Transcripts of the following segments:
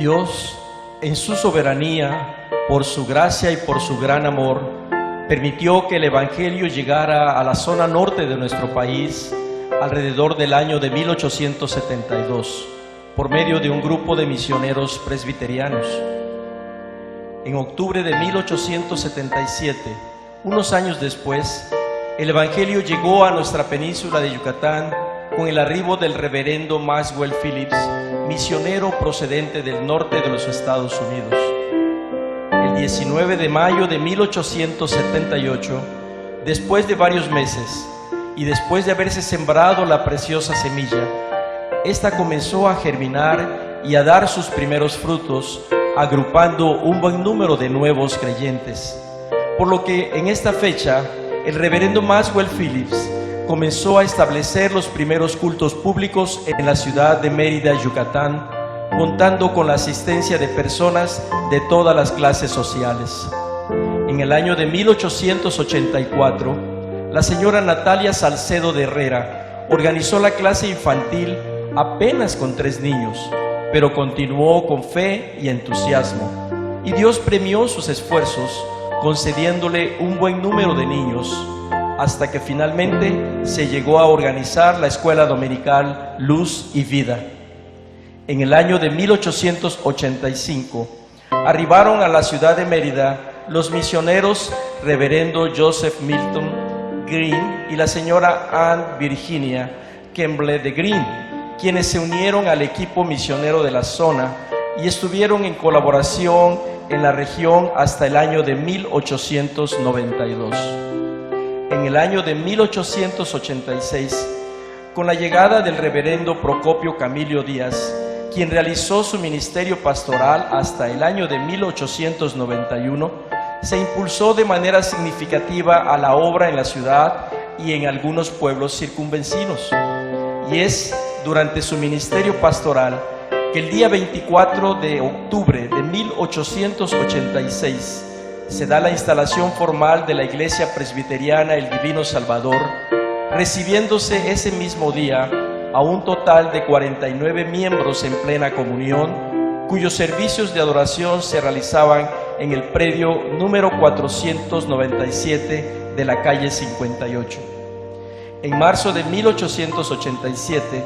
Dios, en su soberanía, por su gracia y por su gran amor, permitió que el Evangelio llegara a la zona norte de nuestro país alrededor del año de 1872, por medio de un grupo de misioneros presbiterianos. En octubre de 1877, unos años después, el Evangelio llegó a nuestra península de Yucatán con el arribo del reverendo Maxwell Phillips, misionero procedente del norte de los Estados Unidos. El 19 de mayo de 1878, después de varios meses y después de haberse sembrado la preciosa semilla, esta comenzó a germinar y a dar sus primeros frutos, agrupando un buen número de nuevos creyentes. Por lo que en esta fecha, el reverendo Maxwell Phillips comenzó a establecer los primeros cultos públicos en la ciudad de Mérida, Yucatán, contando con la asistencia de personas de todas las clases sociales. En el año de 1884, la señora Natalia Salcedo de Herrera organizó la clase infantil apenas con 3 niños, pero continuó con fe y entusiasmo, y Dios premió sus esfuerzos concediéndole un buen número de niños, hasta que finalmente se llegó a organizar la escuela dominical Luz y Vida. En el año de 1885 arribaron a la ciudad de Mérida los misioneros reverendo Joseph Milton Green y la señora Anne Virginia Kemble de Green, quienes se unieron al equipo misionero de la zona y estuvieron en colaboración en la región hasta el año de 1892. En el año de 1886, con la llegada del reverendo Procopio Camilio Díaz, quien realizó su ministerio pastoral hasta el año de 1891, se impulsó de manera significativa a la obra en la ciudad y en algunos pueblos circunvecinos. Y es durante su ministerio pastoral que el día 24 de octubre de 1886 se da la instalación formal de la Iglesia Presbiteriana El Divino Salvador, recibiéndose ese mismo día a un total de 49 miembros en plena comunión, cuyos servicios de adoración se realizaban en el predio número 497 de la calle 58. En marzo de 1887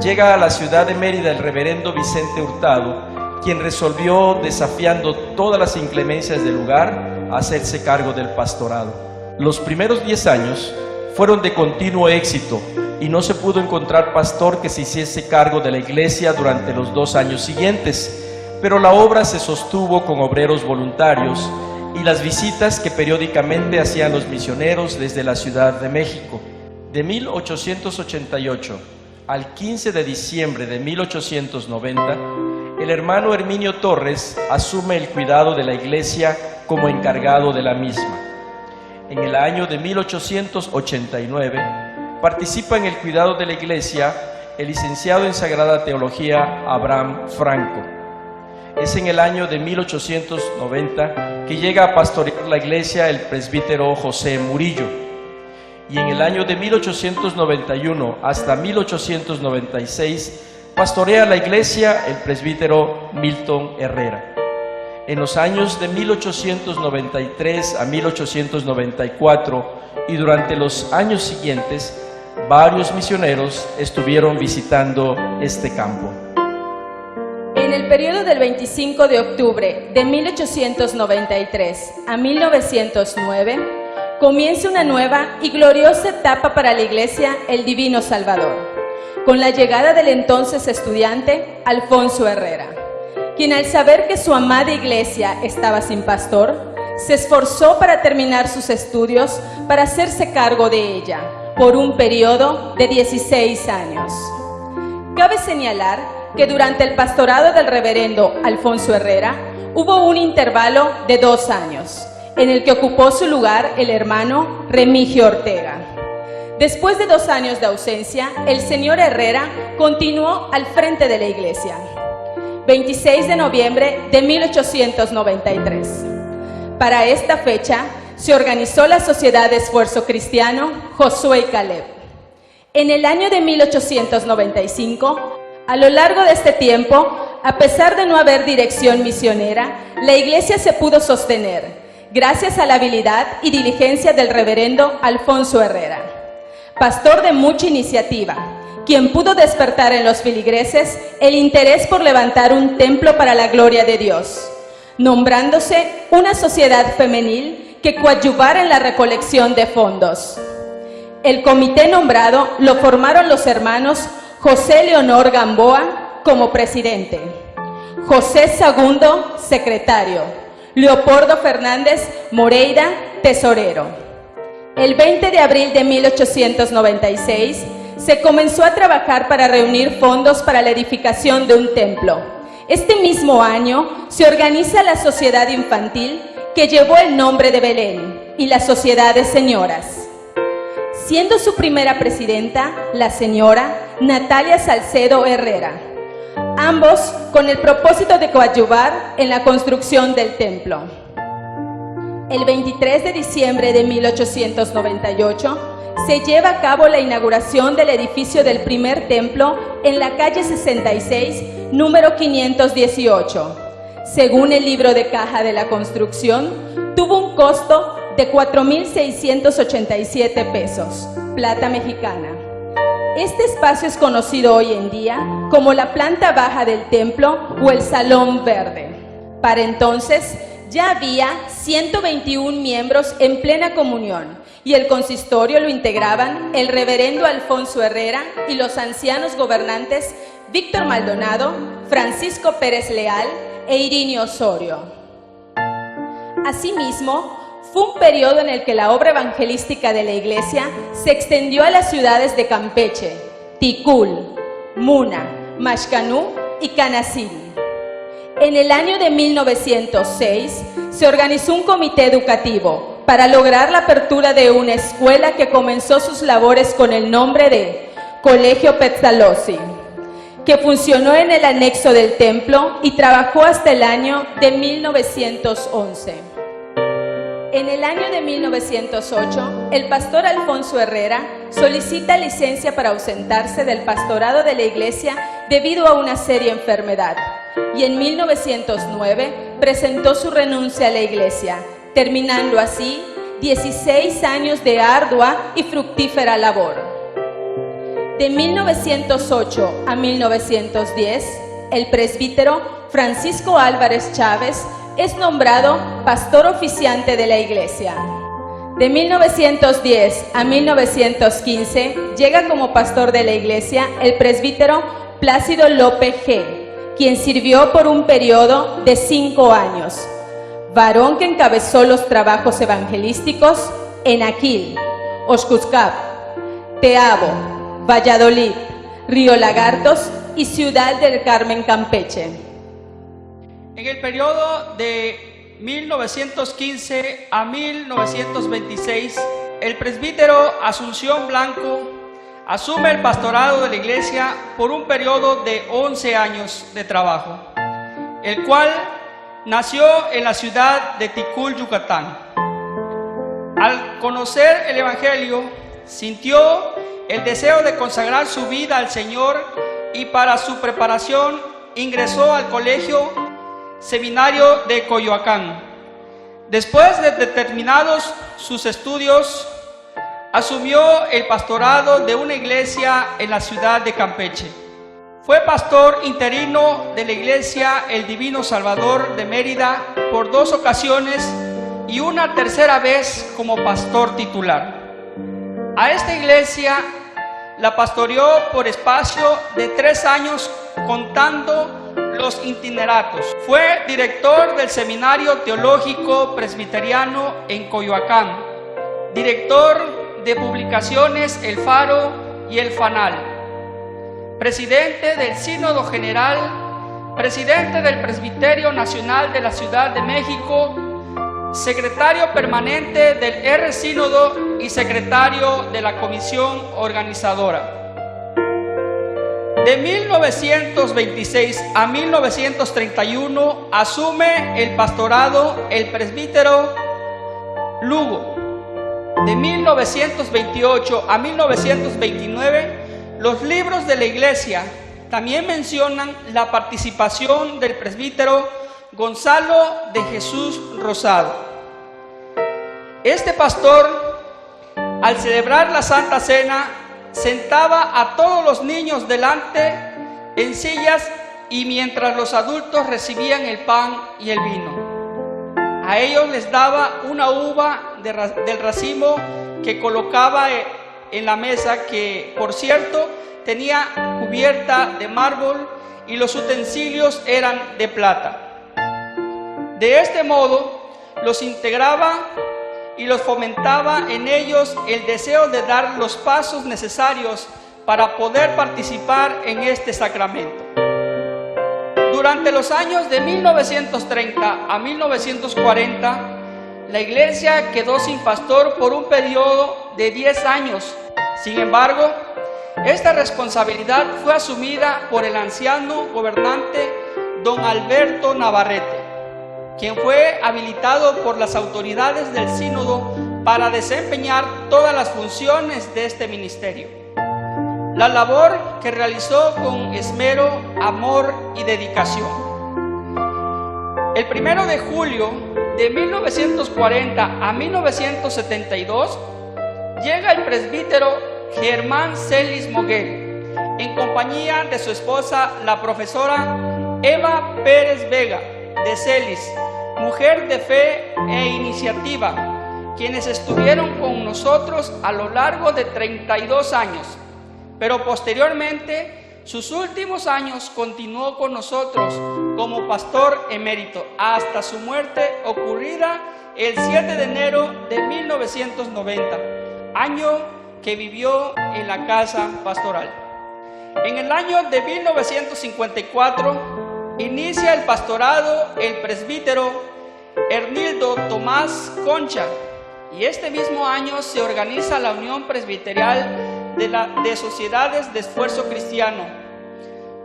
llega a la ciudad de Mérida el reverendo Vicente Hurtado, quien resolvió, desafiando todas las inclemencias del lugar, hacerse cargo del pastorado. Los primeros 10 años fueron de continuo éxito y no se pudo encontrar pastor que se hiciese cargo de la iglesia durante los 2 años siguientes, pero la obra se sostuvo con obreros voluntarios y las visitas que periódicamente hacían los misioneros desde la Ciudad de México. De 1888 al 15 de diciembre de 1890, el hermano Herminio Torres asume el cuidado de la iglesia como encargado de la misma. En el año de 1889 participa en el cuidado de la iglesia el licenciado en Sagrada Teología Abraham Franco. Es en el año de 1890 que llega a pastorear la iglesia el presbítero José Murillo. Y en el año de 1891 hasta 1896 pastorea la iglesia el presbítero Milton Herrera. En los años de 1893 a 1894 y durante los años siguientes, varios misioneros estuvieron visitando este campo. En el periodo del 25 de octubre de 1893 a 1909, comienza una nueva y gloriosa etapa para la Iglesia El Divino Salvador, con la llegada del entonces estudiante Alfonso Herrera, quien al saber que su amada iglesia estaba sin pastor, se esforzó para terminar sus estudios para hacerse cargo de ella por un periodo de 16 años. Cabe señalar que durante el pastorado del reverendo Alfonso Herrera hubo un intervalo de 2 años, en el que ocupó su lugar el hermano Remigio Ortega. Después de 2 años de ausencia, el señor Herrera continuó al frente de la iglesia. 26 de noviembre de 1893. Para esta fecha se organizó la Sociedad de Esfuerzo Cristiano Josué y Caleb. En el año de 1895, a lo largo de este tiempo, a pesar de no haber dirección misionera, la iglesia se pudo sostener, gracias a la habilidad y diligencia del reverendo Alfonso Herrera, pastor de mucha iniciativa, quien pudo despertar en los feligreses el interés por levantar un templo para la gloria de Dios, nombrándose una sociedad femenil que coadyuvara en la recolección de fondos. El comité nombrado lo formaron los hermanos José Leonor Gamboa como presidente, José Sagundo, secretario, Leopoldo Fernández Moreira, tesorero. El 20 de abril de 1896 se comenzó a trabajar para reunir fondos para la edificación de un templo. Este mismo año se organiza la Sociedad Infantil, que llevó el nombre de Belén, y la Sociedad de Señoras, siendo su primera presidenta la señora Natalia Salcedo Herrera, ambos con el propósito de coadyuvar en la construcción del templo. El 23 de diciembre de 1898 se lleva a cabo la inauguración del edificio del primer templo en la calle 66, número 518. Según el libro de caja de la construcción, tuvo un costo de 4,687 pesos, plata mexicana. Este espacio es conocido hoy en día como la planta baja del templo o el Salón Verde. Para entonces ya había 121 miembros en plena comunión y el consistorio lo integraban el reverendo Alfonso Herrera y los ancianos gobernantes Víctor Maldonado, Francisco Pérez Leal e Irineo Osorio. Asimismo, fue un periodo en el que la obra evangelística de la iglesia se extendió a las ciudades de Campeche, Ticul, Muna, Maxcanú y Canacil. En el año de 1906 se organizó un comité educativo para lograr la apertura de una escuela que comenzó sus labores con el nombre de Colegio Pestalozzi, que funcionó en el anexo del templo y trabajó hasta el año de 1911. En el año de 1908, el pastor Alfonso Herrera solicita licencia para ausentarse del pastorado de la iglesia debido a una seria enfermedad, y en 1909 presentó su renuncia a la iglesia, terminando así 16 años de ardua y fructífera labor. De 1908 a 1910, el presbítero Francisco Álvarez Chávez es nombrado pastor oficiante de la iglesia. De 1910 a 1915 llega como pastor de la iglesia el presbítero Plácido López G., quien sirvió por un periodo de 5 años, varón que encabezó los trabajos evangelísticos en Aquil, Oxcuscap, Teabo, Valladolid, Río Lagartos y Ciudad del Carmen, Campeche. En el periodo de 1915 a 1926, el presbítero Asunción Blanco asume el pastorado de la iglesia por un periodo de 11 años de trabajo, el cual nació en la ciudad de Ticul, Yucatán. Al conocer el Evangelio, sintió el deseo de consagrar su vida al Señor y para su preparación ingresó al colegio Seminario de Coyoacán. Después de terminados sus estudios, asumió el pastorado de una iglesia en la ciudad de Campeche. Fue pastor interino de la iglesia El Divino Salvador de Mérida por 2 ocasiones y una tercera vez como pastor titular. A esta iglesia la pastoreó por espacio de 3 años contando los itineratos. Fue director del Seminario Teológico Presbiteriano en Coyoacán, director de publicaciones El Faro y El Fanal, presidente del Sínodo General, presidente del Presbiterio Nacional de la Ciudad de México, secretario permanente del R Sínodo y secretario de la Comisión Organizadora. De 1926 a 1931 asume el pastorado el presbítero Lugo. De 1928 a 1929, los libros de la iglesia también mencionan la participación del presbítero Gonzalo de Jesús Rosado. Este pastor, al celebrar la Santa Cena, sentaba a todos los niños delante en sillas y mientras los adultos recibían el pan y el vino. A ellos les daba una uva del racimo que colocaba en la mesa, que por cierto tenía cubierta de mármol y los utensilios eran de plata. De este modo los integraba y los fomentaba en ellos el deseo de dar los pasos necesarios para poder participar en este sacramento. Durante los años de 1930 a 1940, la iglesia quedó sin pastor por un periodo de 10 años. Sin embargo, esta responsabilidad fue asumida por el anciano gobernante don Alberto Navarrete, quien fue habilitado por las autoridades del sínodo para desempeñar todas las funciones de este ministerio. La labor que realizó con esmero, amor y dedicación. El 1 de julio de 1940 a 1972 llega el presbítero Germán Celis Moguel, en compañía de su esposa, la profesora Eva Pérez Vega de Celis, mujer de fe e iniciativa, quienes estuvieron con nosotros a lo largo de 32 años, pero posteriormente, sus últimos años continuó con nosotros como pastor emérito hasta su muerte ocurrida el 7 de enero de 1990, año que vivió en la casa pastoral. En el año de 1954 inicia el pastorado el presbítero Hernildo Tomás Concha, y este mismo año se organiza la Unión Presbiterial de Sociedades de Esfuerzo Cristiano,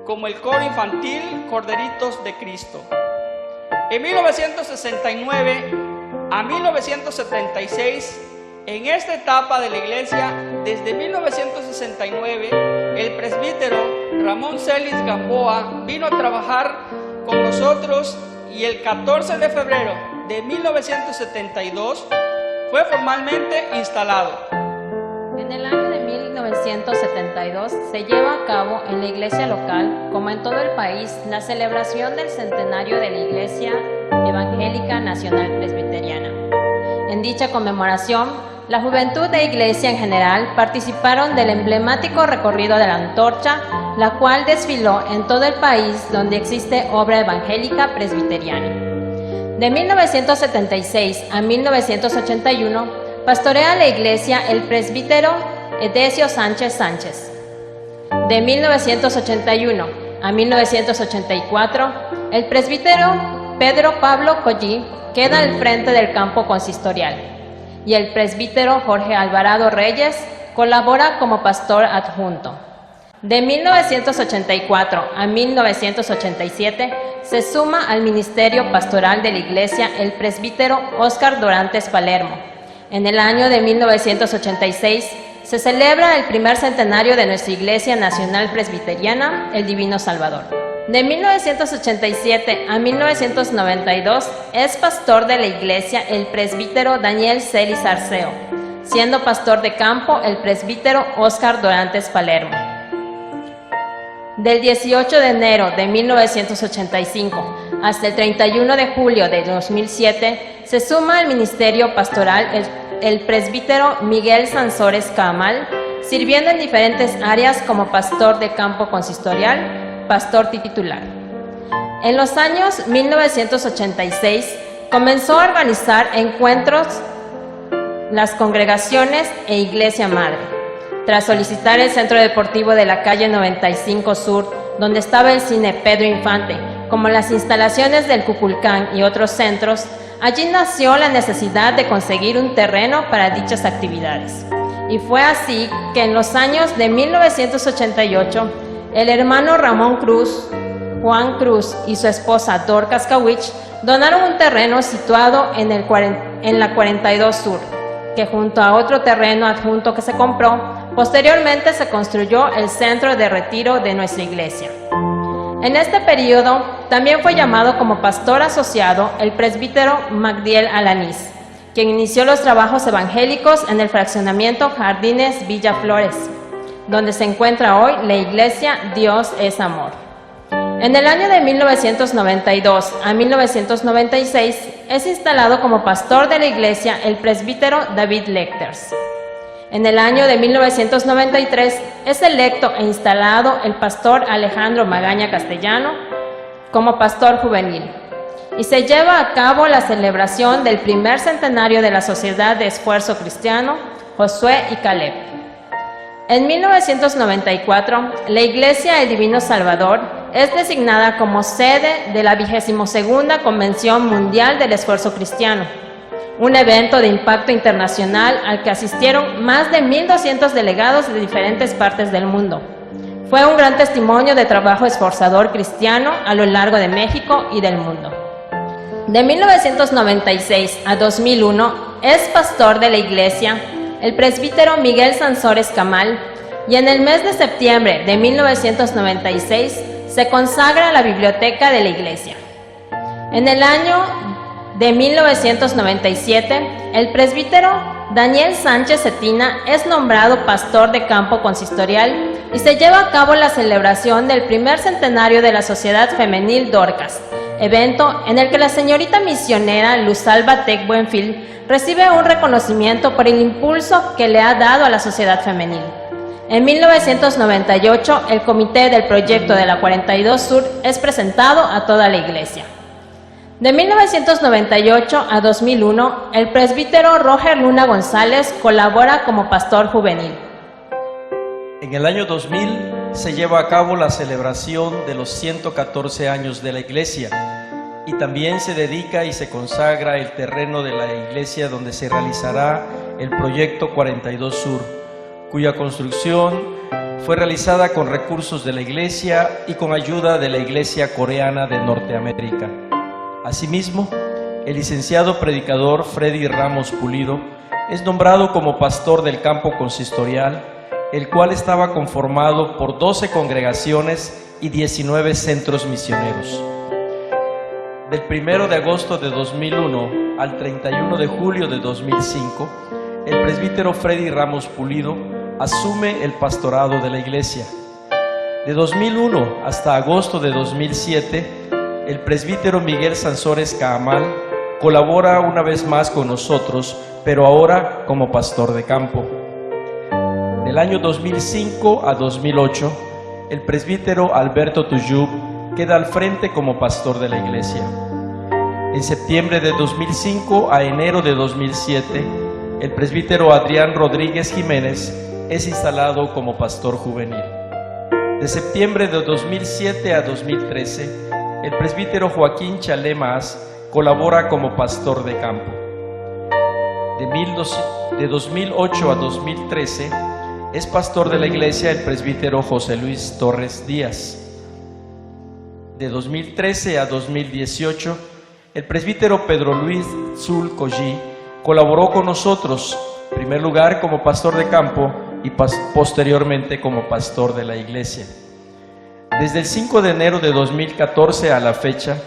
como el coro infantil Corderitos de Cristo. En 1969 a 1976, en esta etapa de la iglesia, desde 1969, el presbítero Ramón Celis Gamboa vino a trabajar con nosotros y el 14 de febrero de 1972 fue formalmente instalado. En el año de 1972 se lleva a cabo en la iglesia local, como en todo el país, la celebración del centenario de la Iglesia Evangélica Nacional Presbiteriana. En dicha conmemoración, la juventud de iglesia en general participaron del emblemático recorrido de la antorcha, la cual desfiló en todo el país donde existe obra evangélica presbiteriana. De 1976 a 1981, pastorea la iglesia el presbítero Edesio Sánchez Sánchez. De 1981 a 1984, el presbítero Pedro Pablo Collí queda al frente del campo consistorial, y el presbítero Jorge Alvarado Reyes colabora como pastor adjunto. De 1984 a 1987 se suma al ministerio pastoral de la iglesia el presbítero Óscar Dorantes Palermo. En el año de 1986 se celebra el primer centenario de nuestra Iglesia Nacional Presbiteriana, el Divino Salvador. De 1987 a 1992 es pastor de la iglesia el presbítero Daniel Celis Arceo, siendo pastor de campo el presbítero Óscar Dorantes Palermo. Del 18 de enero de 1985 hasta el 31 de julio de 2007 se suma al ministerio pastoral el presbítero Miguel Sansores Camal, sirviendo en diferentes áreas como pastor de campo consistorial, pastor titular. En los años 1986 comenzó a organizar encuentros las congregaciones e Iglesia Madre. Tras solicitar el centro deportivo de la calle 95 Sur, donde estaba el cine Pedro Infante, como las instalaciones del Cuculcán y otros centros, allí nació la necesidad de conseguir un terreno para dichas actividades. Y fue así que en los años de 1988, el hermano Ramón Cruz, Juan Cruz y su esposa Dorcas Kawich donaron un terreno situado en la 42 Sur, que junto a otro terreno adjunto que se compró, Posteriormente se construyó el centro de retiro de nuestra iglesia. En este periodo también fue llamado como pastor asociado el presbítero Magdiel Alanís, quien inició los trabajos evangélicos en el fraccionamiento Jardines Villa Flores, donde se encuentra hoy la iglesia Dios es Amor. En el año de 1992 a 1996 es instalado como pastor de la iglesia el presbítero David Lecters. En el año de 1993 es electo e instalado el pastor Alejandro Magaña Castellano como pastor juvenil. Y se lleva a cabo la celebración del primer centenario de la Sociedad de Esfuerzo Cristiano, Josué y Caleb. En 1994, la Iglesia El Divino Salvador es designada como sede de la 22ª Convención Mundial del Esfuerzo Cristiano, un evento de impacto internacional al que asistieron más de 1.200 delegados de diferentes partes del mundo. Fue un gran testimonio de trabajo esforzador cristiano a lo largo de México y del mundo. De 1996 a 2001 es pastor de la iglesia el presbítero Miguel Sansores Camal, y en el mes de septiembre de 1996 se consagra la biblioteca de la iglesia. En el año de 1997, el presbítero Daniel Sánchez Cetina es nombrado pastor de campo consistorial y se lleva a cabo la celebración del primer centenario de la Sociedad Femenil Dorcas, evento en el que la señorita misionera Luzalba Tec Buenfil recibe un reconocimiento por el impulso que le ha dado a la sociedad femenil. En 1998, el comité del proyecto de la 42 Sur es presentado a toda la iglesia. De 1998 a 2001, el presbítero Roger Luna González colabora como pastor juvenil. En el año 2000 se lleva a cabo la celebración de los 114 años de la iglesia y también se dedica y se consagra el terreno de la iglesia donde se realizará el proyecto 42 Sur, cuya construcción fue realizada con recursos de la iglesia y con ayuda de la Iglesia Coreana de Norteamérica. Asimismo, el licenciado predicador Freddy Ramos Pulido es nombrado como pastor del campo consistorial, el cual estaba conformado por 12 congregaciones y 19 centros misioneros. Del 1 de agosto de 2001 al 31 de julio de 2005, el presbítero Freddy Ramos Pulido asume el pastorado de la iglesia. De 2001 hasta agosto de 2007, el presbítero Miguel Sansores Camal colabora una vez más con nosotros, pero ahora como pastor de campo. Del año 2005 a 2008, el presbítero Alberto Tuyub queda al frente como pastor de la iglesia. En septiembre de 2005 a enero de 2007, el presbítero Adrián Rodríguez Jiménez es instalado como pastor juvenil. De septiembre de 2007 a 2013, el presbítero Joaquín Chalemas colabora como pastor de campo. De 2008 a 2013, es pastor de la iglesia el presbítero José Luis Torres Díaz. De 2013 a 2018, el presbítero Pedro Luis Zul Collí colaboró con nosotros, en primer lugar como pastor de campo y posteriormente como pastor de la iglesia. Desde el 5 de enero de 2014 a la fecha,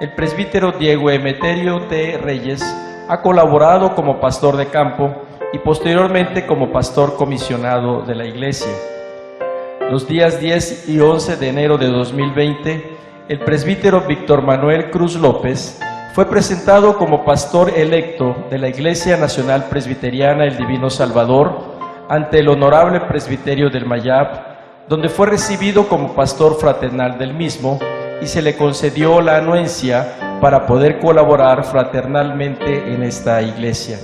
el presbítero Diego Emeterio T. Reyes ha colaborado como pastor de campo y posteriormente como pastor comisionado de la iglesia. Los días 10 y 11 de enero de 2020, el presbítero Víctor Manuel Cruz López fue presentado como pastor electo de la Iglesia Nacional Presbiteriana El Divino Salvador ante el Honorable Presbiterio del Mayab, donde fue recibido como pastor fraternal del mismo y se le concedió la anuencia para poder colaborar fraternalmente en esta iglesia.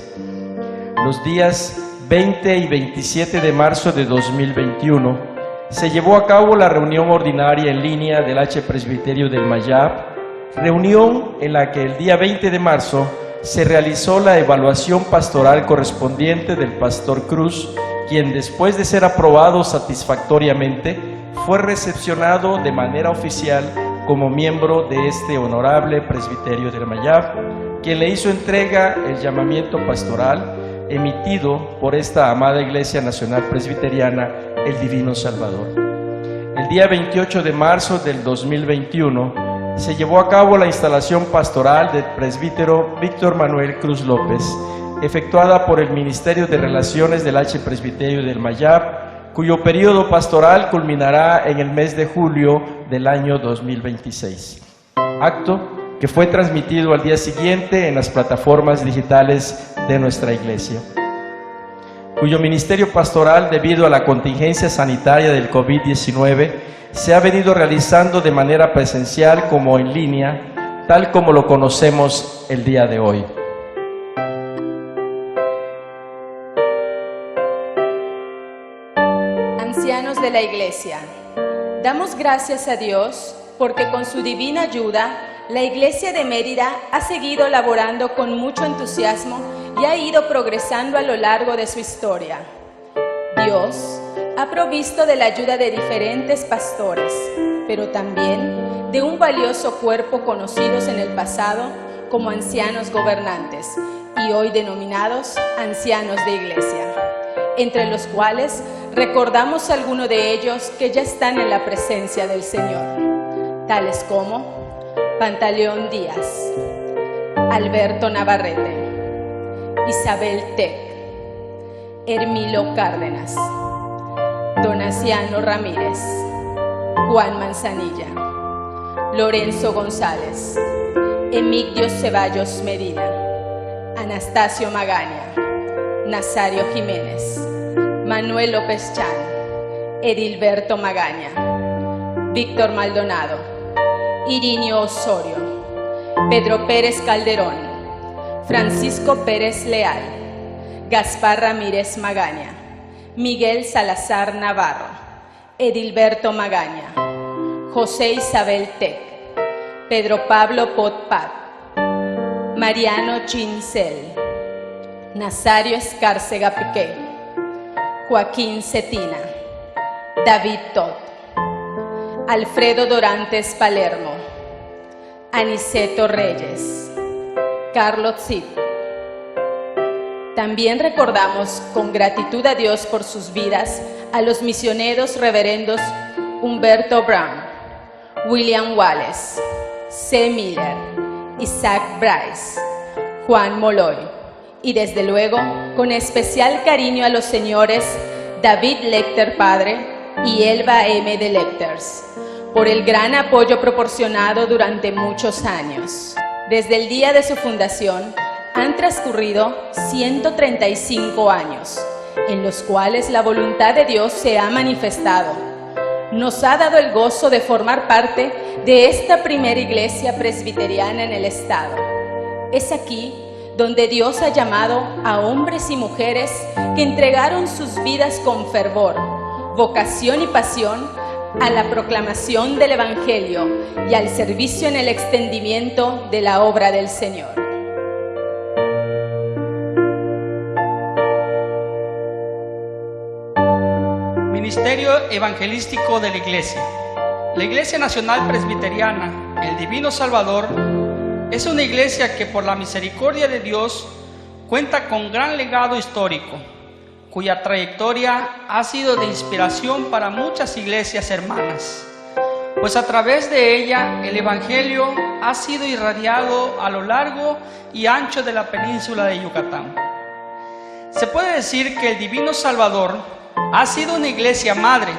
Los días 20 y 27 de marzo de 2021 se llevó a cabo la reunión ordinaria en línea del H. Presbiterio del Mayab, reunión en la que el día 20 de marzo se realizó la evaluación pastoral correspondiente del pastor Cruz, quien después de ser aprobado satisfactoriamente, fue recepcionado de manera oficial como miembro de este honorable presbiterio del Mayab, quien le hizo entrega el llamamiento pastoral, emitido por esta amada Iglesia Nacional Presbiteriana, el Divino Salvador. El día 28 de marzo del 2021 se llevó a cabo la instalación pastoral del presbítero Víctor Manuel Cruz López, efectuada por el Ministerio de Relaciones del Archipresbiterio del Mayab, cuyo periodo pastoral culminará en el mes de julio del año 2026. Acto que fue transmitido al día siguiente en las plataformas digitales de nuestra iglesia, cuyo ministerio pastoral, debido a la contingencia sanitaria del COVID-19, se ha venido realizando de manera presencial como en línea, tal como lo conocemos el día de hoy. Ancianos de la Iglesia, damos gracias a Dios porque con su divina ayuda la Iglesia de Mérida ha seguido laborando con mucho entusiasmo y ha ido progresando a lo largo de su historia. Dios ha provisto de la ayuda de diferentes pastores, pero también de un valioso cuerpo conocidos en el pasado como ancianos gobernantes y hoy denominados ancianos de iglesia, entre los cuales recordamos a algunos de ellos que ya están en la presencia del Señor, tales como Pantaleón Díaz, Alberto Navarrete, Isabel Tec, Hermilo Cárdenas, Donaciano Ramírez, Juan Manzanilla, Lorenzo González, Emigdio Ceballos Medina, Anastasio Magaña, Nazario Jiménez, Manuel López Chan, Edilberto Magaña, Víctor Maldonado, Irinio Osorio, Pedro Pérez Calderón, Francisco Pérez Leal, Gaspar Ramírez Magaña, Miguel Salazar Navarro, Edilberto Magaña, José Isabel Tec, Pedro Pablo Potpat, Mariano Chincel, Nazario Escárcega Piqué, Joaquín Cetina, David Todd, Alfredo Dorantes Palermo, Aniceto Reyes, Carlos Cid. También recordamos con gratitud a Dios por sus vidas a los misioneros reverendos Humberto Brown, William Wallace, C. Miller, Isaac Bryce, Juan Moloy y desde luego con especial cariño a los señores David Lecter Padre y Elba M. de Lecters, por el gran apoyo proporcionado durante muchos años. Desde el día de su fundación han transcurrido 135 años, en los cuales la voluntad de Dios se ha manifestado. Nos ha dado el gozo de formar parte de esta primera iglesia presbiteriana en el estado. Es aquí donde Dios ha llamado a hombres y mujeres que entregaron sus vidas con fervor, vocación y pasión a la proclamación del Evangelio y al servicio en el extendimiento de la obra del Señor. Ministerio Evangelístico de la Iglesia. La Iglesia Nacional Presbiteriana, el Divino Salvador, es una iglesia que por la misericordia de Dios cuenta con gran legado histórico, cuya trayectoria ha sido de inspiración para muchas iglesias hermanas, pues a través de ella el Evangelio ha sido irradiado a lo largo y ancho de la península de Yucatán. Se puede decir que el Divino Salvador ha sido una iglesia madre,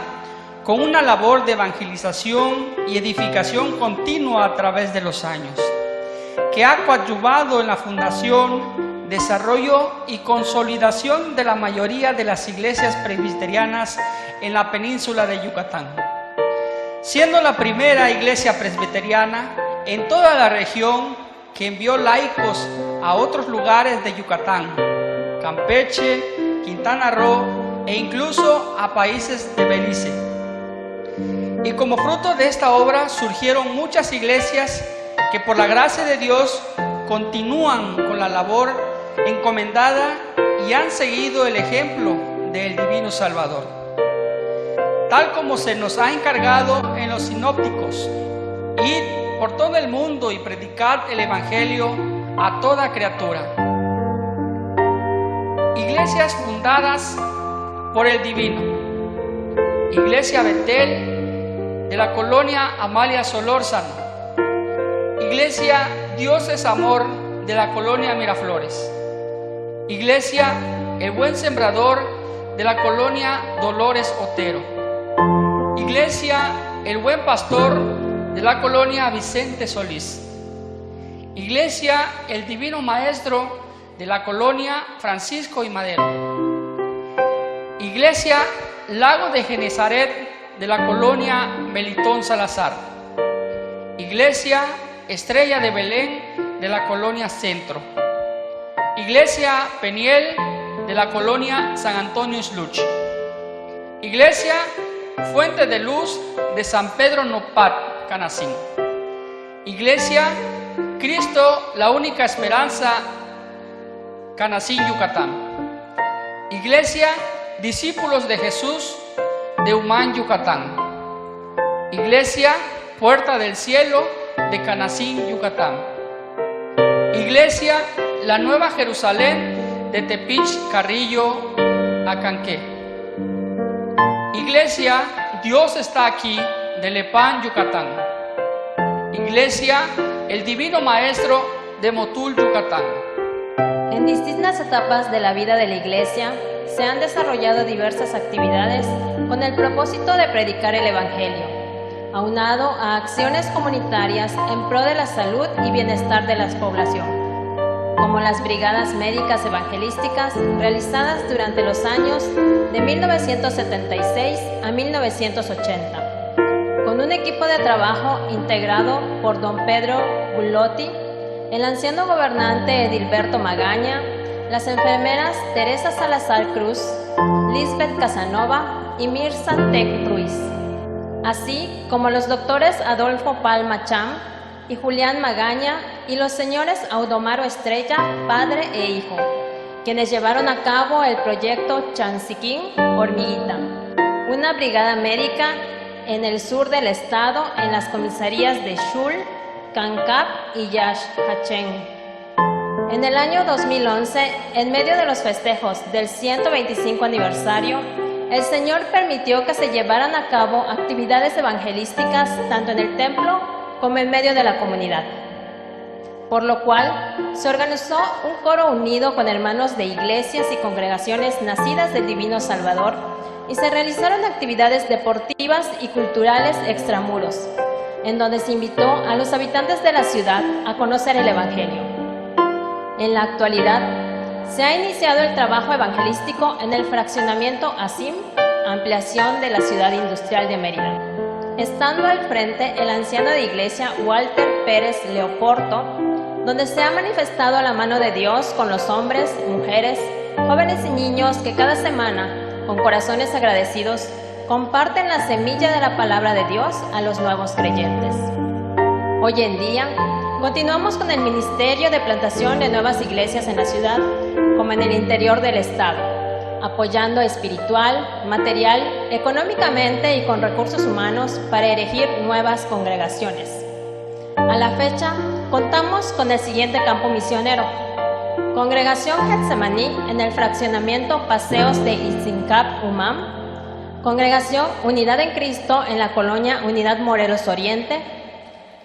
con una labor de evangelización y edificación continua a través de los años, que ha coadyuvado en la fundación, desarrollo y consolidación de la mayoría de las iglesias presbiterianas en la península de Yucatán, siendo la primera iglesia presbiteriana en toda la región que envió laicos a otros lugares de Yucatán, Campeche, Quintana Roo e incluso a países de Belice. Y como fruto de esta obra surgieron muchas iglesias que por la gracia de Dios continúan con la labor encomendada y han seguido el ejemplo del Divino Salvador, tal como se nos ha encargado en los sinópticos: id por todo el mundo y predicad el Evangelio a toda criatura. iglesias fundadas por el Divino. Iglesia Betel de la colonia Amalia Solórzano. Iglesia Dios es Amor de la colonia Miraflores. Iglesia El Buen Sembrador de la colonia Dolores Otero. Iglesia El Buen Pastor de la colonia Vicente Solís. Iglesia El Divino Maestro de la colonia Francisco y Madero. Iglesia Lago de Genezaret de la colonia Melitón Salazar. Iglesia Estrella de Belén de la colonia Centro. Iglesia Peniel de la colonia San Antonio Isluch. Iglesia Fuente de Luz de San Pedro Nopat, Canacín. Iglesia Cristo, la única esperanza, Canacín, Yucatán. Iglesia Discípulos de Jesús de Humán, Yucatán. Iglesia Puerta del Cielo de Canacín, Yucatán. Iglesia La Nueva Jerusalén de Tepich, Carrillo, Acanqué. Iglesia Dios está aquí de Lepán, Yucatán. Iglesia El Divino Maestro de Motul, Yucatán. En distintas etapas de la vida de la Iglesia se han desarrollado diversas actividades con el propósito de predicar el Evangelio, aunado a acciones comunitarias en pro de la salud y bienestar de la población, como las brigadas médicas evangelísticas realizadas durante los años de 1976 a 1980, con un equipo de trabajo integrado por don Pedro Bulotti, el anciano gobernante Edilberto Magaña, las enfermeras Teresa Salazar Cruz, Lisbeth Casanova y Mirza Tec Ruiz, así como los doctores Adolfo Palma Cham y Julián Magaña y los señores Audomaro Estrella, padre e hijo, quienes llevaron a cabo el proyecto Chansiquín Hormiguita, una brigada médica en el sur del estado en las comisarías de Xul, Cancap y Yaxhachén. En el año 2011, en medio de los festejos del 125 aniversario, el Señor permitió que se llevaran a cabo actividades evangelísticas tanto en el templo como en medio de la comunidad, por lo cual se organizó un coro unido con hermanos de iglesias y congregaciones nacidas del Divino Salvador y se realizaron actividades deportivas y culturales extramuros, en donde se invitó a los habitantes de la ciudad a conocer el Evangelio. En la actualidad, se ha iniciado el trabajo evangelístico en el fraccionamiento ASIM, ampliación de la ciudad industrial de Mérida, estando al frente el anciano de iglesia Walter Pérez Leoporto, donde se ha manifestado la mano de Dios con los hombres, mujeres, jóvenes y niños que cada semana, con corazones agradecidos, comparten la semilla de la palabra de Dios a los nuevos creyentes. Hoy en día, continuamos con el ministerio de plantación de nuevas iglesias en la ciudad, como en el interior del estado, apoyando espiritual, material, económicamente y con recursos humanos para erigir nuevas congregaciones. A la fecha, contamos con el siguiente campo misionero: Congregación Getsemaní en el fraccionamiento Paseos de Izincap, Umam; Congregación Unidad en Cristo en la colonia Unidad Morelos Oriente;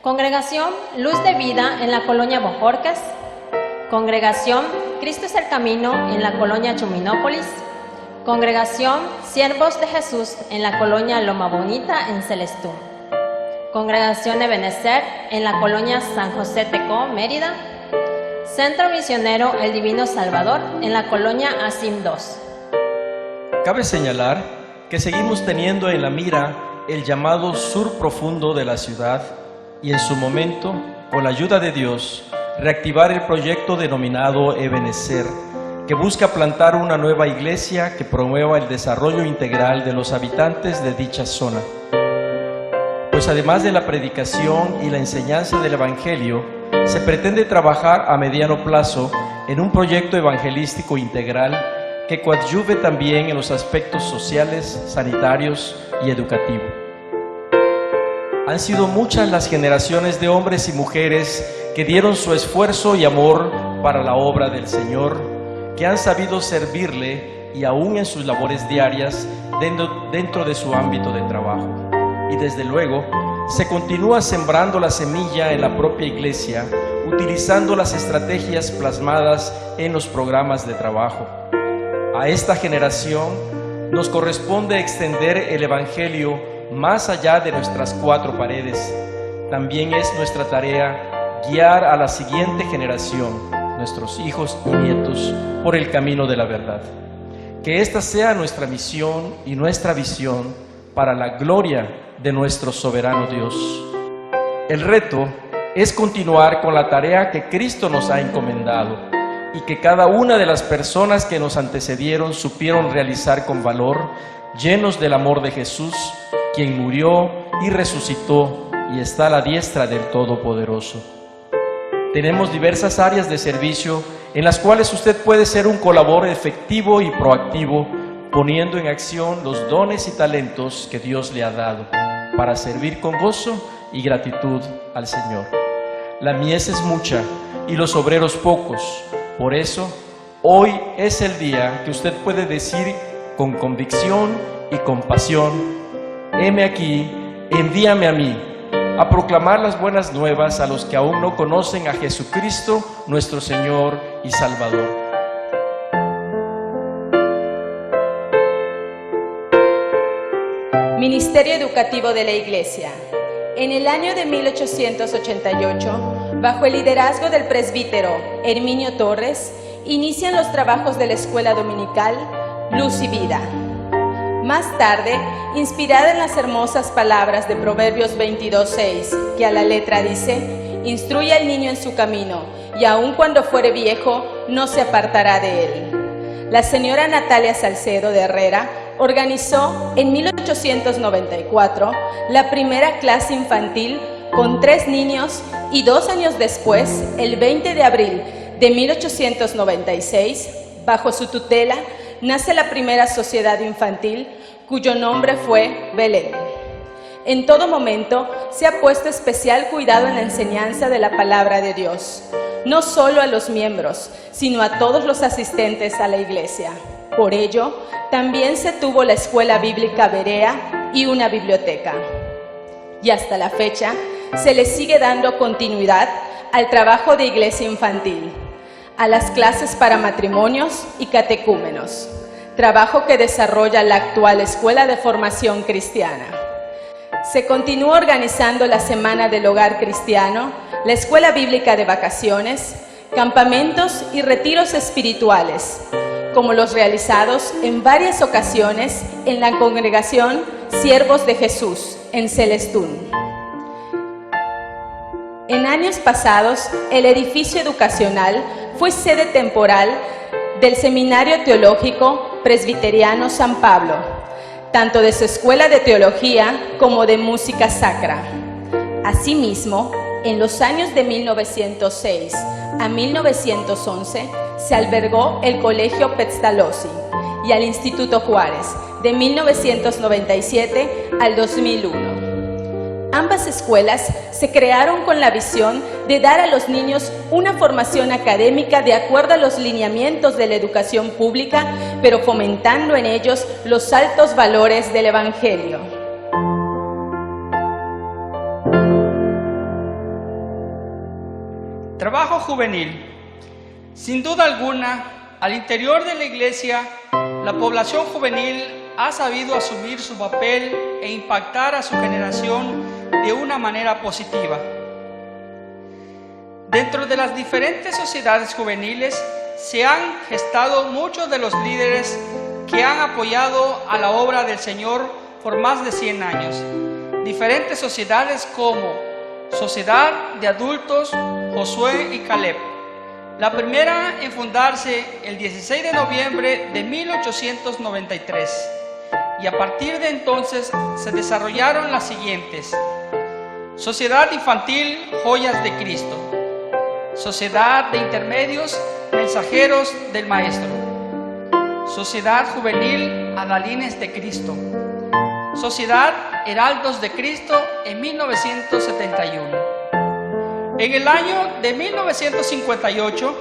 Congregación Luz de Vida en la colonia Bojorques; Congregación Cristo es el Camino en la colonia Chuminópolis; Congregación Siervos de Jesús en la colonia Loma Bonita en Celestún; Congregación Ebenezer en la colonia San José Tecó, Mérida; Centro Misionero El Divino Salvador en la colonia Asim 2. Cabe señalar que seguimos teniendo en la mira el llamado sur profundo de la ciudad y en su momento, con la ayuda de Dios, reactivar el proyecto denominado Ebenezer, que busca plantar una nueva iglesia que promueva el desarrollo integral de los habitantes de dicha zona. Pues además de la predicación y la enseñanza del Evangelio, se pretende trabajar a mediano plazo en un proyecto evangelístico integral que coadyuve también en los aspectos sociales, sanitarios y educativos. Han sido muchas las generaciones de hombres y mujeres que dieron su esfuerzo y amor para la obra del Señor, que han sabido servirle y aún en sus labores diarias dentro de su ámbito de trabajo. Y desde luego, se continúa sembrando la semilla en la propia iglesia, utilizando las estrategias plasmadas en los programas de trabajo. A esta generación nos corresponde extender el Evangelio más allá de nuestras cuatro paredes. También es nuestra tarea guiar a la siguiente generación, nuestros hijos y nietos, por el camino de la verdad. Que esta sea nuestra misión y nuestra visión para la gloria de nuestro soberano Dios. El reto es continuar con la tarea que Cristo nos ha encomendado y que cada una de las personas que nos antecedieron supieron realizar con valor, llenos del amor de Jesús, quien murió y resucitó y está a la diestra del Todopoderoso. Tenemos diversas áreas de servicio en las cuales usted puede ser un colaborador efectivo y proactivo, poniendo en acción los dones y talentos que Dios le ha dado para servir con gozo y gratitud al Señor. La mies es mucha y los obreros pocos. Por eso, hoy es el día que usted puede decir con convicción y con pasión: heme aquí, envíame a mí, a proclamar las buenas nuevas a los que aún no conocen a Jesucristo, nuestro Señor y Salvador. Ministerio Educativo de la Iglesia. En el año de 1888, bajo el liderazgo del presbítero Herminio Torres, inician los trabajos de la escuela dominical Luz y Vida. Más tarde, inspirada en las hermosas palabras de Proverbios 22:6, que a la letra dice: instruye al niño en su camino, y aun cuando fuere viejo, no se apartará de él. La señora Natalia Salcedo de Herrera organizó en 1894 la primera clase infantil con 3 niños y 2 años después, el 20 de abril de 1896, bajo su tutela, nace la primera sociedad infantil, cuyo nombre fue Belén. En todo momento se ha puesto especial cuidado en la enseñanza de la palabra de Dios, no solo a los miembros, sino a todos los asistentes a la iglesia. Por ello, también se tuvo la escuela bíblica Berea y una biblioteca. Y hasta la fecha, se le sigue dando continuidad al trabajo de iglesia infantil, a las clases para matrimonios y catecúmenos, trabajo que desarrolla la actual Escuela de Formación Cristiana. Se continúa organizando la Semana del Hogar Cristiano, la Escuela Bíblica de Vacaciones, campamentos y retiros espirituales, como los realizados en varias ocasiones en la congregación Siervos de Jesús, en Celestún. En años pasados, el edificio educacional fue sede temporal del Seminario Teológico Presbiteriano San Pablo, tanto de su escuela de teología como de música sacra. Asimismo, en los años de 1906 a 1911 se albergó el Colegio Pestalozzi y al Instituto Juárez de 1997 al 2001. Ambas escuelas se crearon con la visión de dar a los niños una formación académica de acuerdo a los lineamientos de la educación pública, pero fomentando en ellos los altos valores del Evangelio. Trabajo juvenil. Sin duda alguna, al interior de la iglesia, la población juvenil ha sabido asumir su papel e impactar a su generación de una manera positiva. Dentro de las diferentes sociedades juveniles se han gestado muchos de los líderes que han apoyado a la obra del Señor por más de 100 años. Diferentes sociedades como Sociedad de Adultos Josué y Caleb, la primera en fundarse el 16 de noviembre de 1893, y a partir de entonces se desarrollaron las siguientes: Sociedad Infantil Joyas de Cristo, Sociedad de Intermedios Mensajeros del Maestro, Sociedad Juvenil Adalines de Cristo, Sociedad Heraldos de Cristo en 1971. En el año de 1958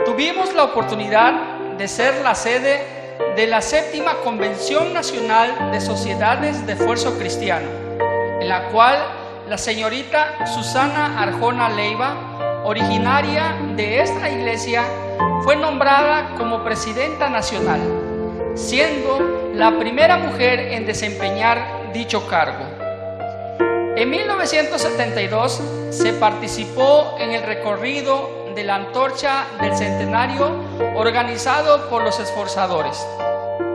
tuvimos la oportunidad de ser la sede de la 7ª Convención Nacional de Sociedades de Esfuerzo Cristiano, en la cual la señorita Susana Arjona Leiva, originaria de esta iglesia, fue nombrada como presidenta nacional, siendo la primera mujer en desempeñar dicho cargo. En 1972 se participó en el recorrido de la Antorcha del Centenario organizado por los esforzadores.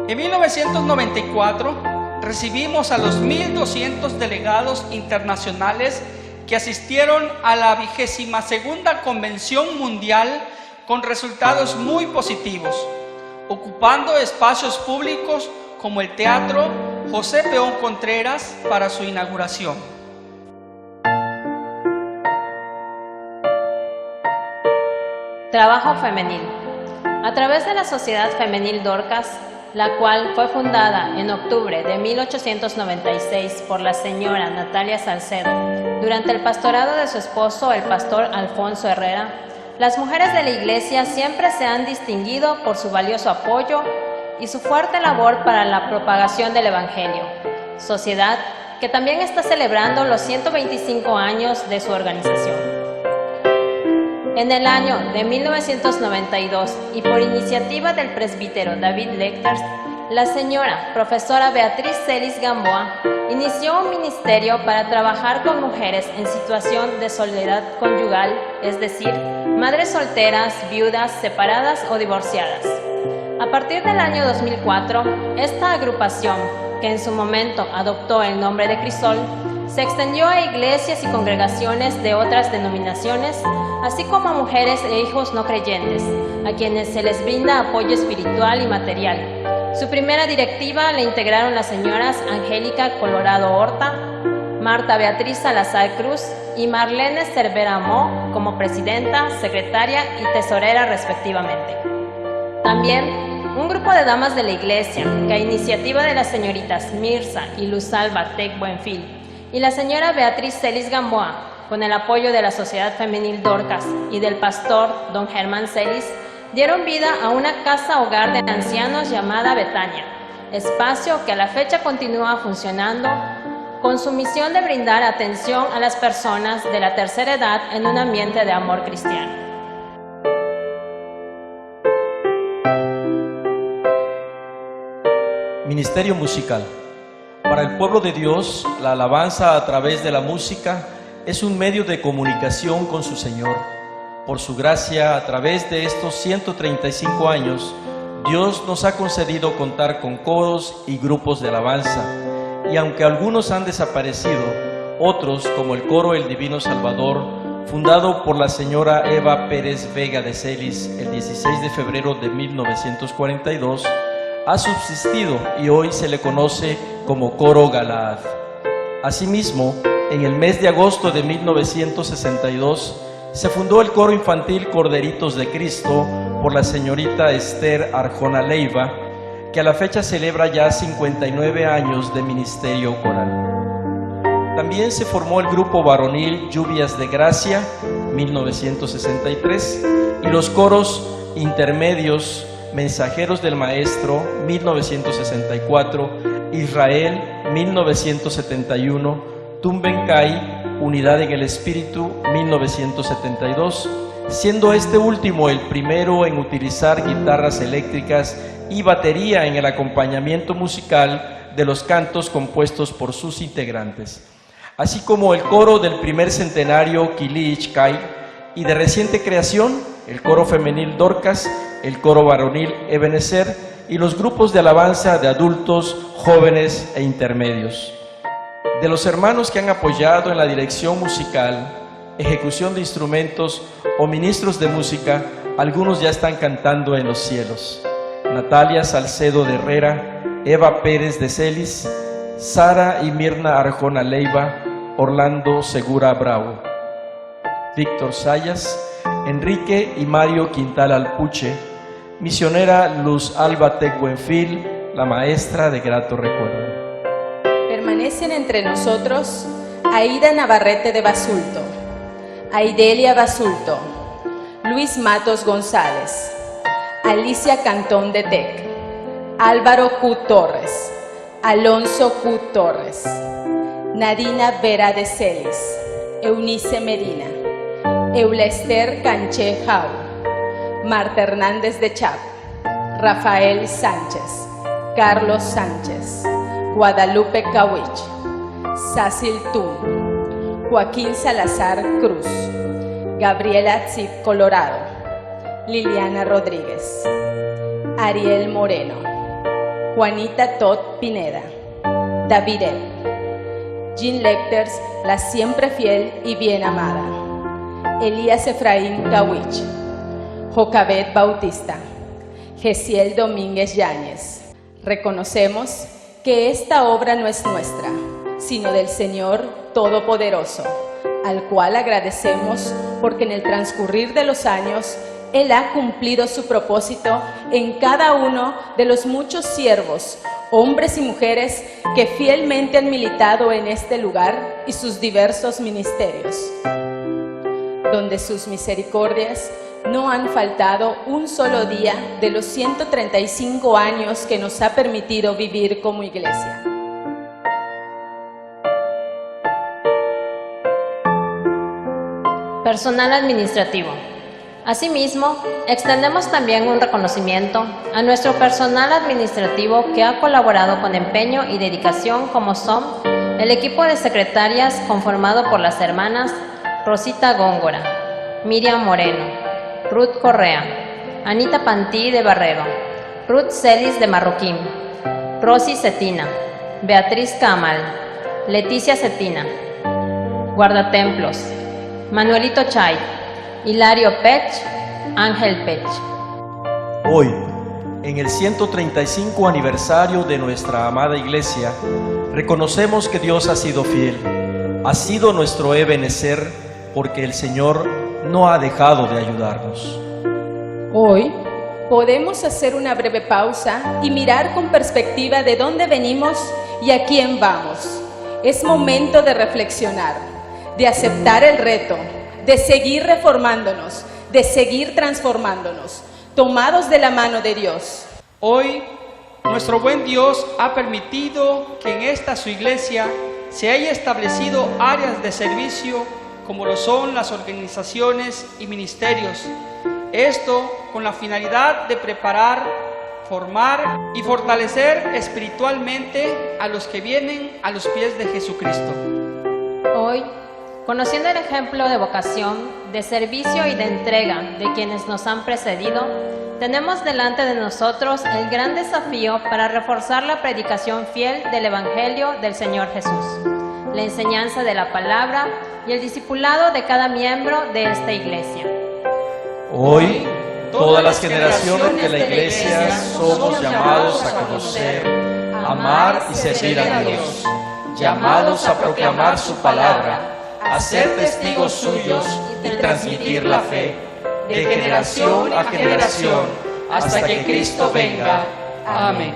En 1994 recibimos a los 1.200 delegados internacionales que asistieron a la 22ª Convención Mundial con resultados muy positivos, ocupando espacios públicos como el Teatro José Peón Contreras para su inauguración. Trabajo femenil. A través de la Sociedad Femenil Dorcas, la cual fue fundada en octubre de 1896 por la señora Natalia Salcedo, durante el pastorado de su esposo, el pastor Alfonso Herrera, las mujeres de la iglesia siempre se han distinguido por su valioso apoyo y su fuerte labor para la propagación del Evangelio, sociedad que también está celebrando los 125 años de su organización. En el año de 1992, y por iniciativa del presbítero David Lecters, la señora profesora Beatriz Celis Gamboa inició un ministerio para trabajar con mujeres en situación de soledad conyugal, es decir, madres solteras, viudas, separadas o divorciadas. A partir del año 2004, esta agrupación, que en su momento adoptó el nombre de Crisol, se extendió a iglesias y congregaciones de otras denominaciones, así como a mujeres e hijos no creyentes, a quienes se les brinda apoyo espiritual y material. Su primera directiva la integraron las señoras Angélica Colorado Horta, Marta Beatriz Salazar Cruz y Marlene Cervera Amó como presidenta, secretaria y tesorera respectivamente. También un grupo de damas de la iglesia, que a iniciativa de las señoritas Mirza y Luzalba Tec Buenfil y la señora Beatriz Celis Gamboa, con el apoyo de la Sociedad Femenil Dorcas y del pastor don Germán Celis, dieron vida a una casa hogar de ancianos llamada Betania, espacio que a la fecha continúa funcionando con su misión de brindar atención a las personas de la tercera edad en un ambiente de amor cristiano. Ministerio musical. Para el pueblo de Dios, la alabanza a través de la música es un medio de comunicación con su Señor. Por su gracia, a través de estos 135 años, Dios nos ha concedido contar con coros y grupos de alabanza. Y aunque algunos han desaparecido, otros, como el coro El Divino Salvador, fundado por la señora Eva Pérez Vega de Celis el 16 de febrero de 1942, ha subsistido y hoy se le conoce como Coro Galaad. Asimismo, en el mes de agosto de 1962 se fundó el coro infantil Corderitos de Cristo por la señorita Esther Arjona Leiva, que a la fecha celebra ya 59 años de ministerio coral. También se formó el grupo varonil Lluvias de Gracia, 1963, y los coros intermedios Mensajeros del Maestro, 1964, Israel, 1971, Tumbencay, Unidad en el Espíritu, 1972, siendo este último el primero en utilizar guitarras eléctricas y batería en el acompañamiento musical de los cantos compuestos por sus integrantes, así como el coro del primer centenario Kilichkai y de reciente creación, el coro femenil Dorcas, el coro varonil Ebenezer y los grupos de alabanza de adultos, jóvenes e intermedios. De los hermanos que han apoyado en la dirección musical, ejecución de instrumentos o ministros de música, algunos ya están cantando en los cielos. Natalia Salcedo de Herrera, Eva Pérez de Celis, Sara y Mirna Arjona Leiva, Orlando Segura Bravo, Víctor Sayas, Enrique y Mario Quintal Alpuche, misionera Luz Alba Tec Buenfil, la maestra de grato recuerdo. Permanecen entre nosotros Aida Navarrete de Basulto, Aidelia Basulto, Luis Matos González, Alicia Cantón de Tec, Álvaro Q. Torres, Alonso Q. Torres, Nadina Vera de Celis, Eunice Medina, Eulester Canché Jau, Marta Hernández de Chap, Rafael Sánchez, Carlos Sánchez, Guadalupe Cawich, Sácil Tun, Joaquín Salazar Cruz, Gabriela Tzip Colorado, Liliana Rodríguez, Ariel Moreno, Juanita Todd Pineda, David El, Jean Lecters, la siempre fiel y bien amada, Elías Efraín Cawich, Jocabet Bautista, Gesiel Domínguez Yáñez. Reconocemos que esta obra no es nuestra, sino del Señor Todopoderoso, al cual agradecemos porque en el transcurrir de los años Él ha cumplido su propósito en cada uno de los muchos siervos, hombres y mujeres que fielmente han militado en este lugar y sus diversos ministerios, donde sus misericordias no han faltado un solo día de los 135 años que nos ha permitido vivir como iglesia. Personal administrativo. Asimismo, extendemos también un reconocimiento a nuestro personal administrativo que ha colaborado con empeño y dedicación, como son el equipo de secretarias conformado por las hermanas Rosita Góngora, Miriam Moreno, Ruth Correa, Anita Pantí de Barrero, Ruth Celis de Marroquín, Rosy Cetina, Beatriz Camal, Leticia Cetina, Guardatemplos, Manuelito Chay, Hilario Pech, Ángel Pech. Hoy, en el 135 aniversario de nuestra amada iglesia, reconocemos que Dios ha sido fiel, ha sido nuestro ebenecer, porque el Señor no ha dejado de ayudarnos. Hoy podemos hacer una breve pausa y mirar con perspectiva de dónde venimos y a quién vamos. Es momento de reflexionar, de aceptar el reto, de seguir reformándonos, de seguir transformándonos, tomados de la mano de Dios. Hoy, nuestro buen Dios ha permitido que en esta su iglesia se haya establecido áreas de servicio como lo son las organizaciones y ministerios. Esto con la finalidad de preparar, formar y fortalecer espiritualmente a los que vienen a los pies de Jesucristo. Hoy, conociendo el ejemplo de vocación, de servicio y de entrega de quienes nos han precedido, tenemos delante de nosotros el gran desafío para reforzar la predicación fiel del Evangelio del Señor Jesús, la enseñanza de la palabra y el discipulado de cada miembro de esta iglesia. Hoy, todas las generaciones de la iglesia somos llamados a conocer, amar y servir a Dios, llamados a proclamar su palabra, a ser testigos suyos y transmitir la fe, de generación a generación, hasta que Cristo venga. Amén.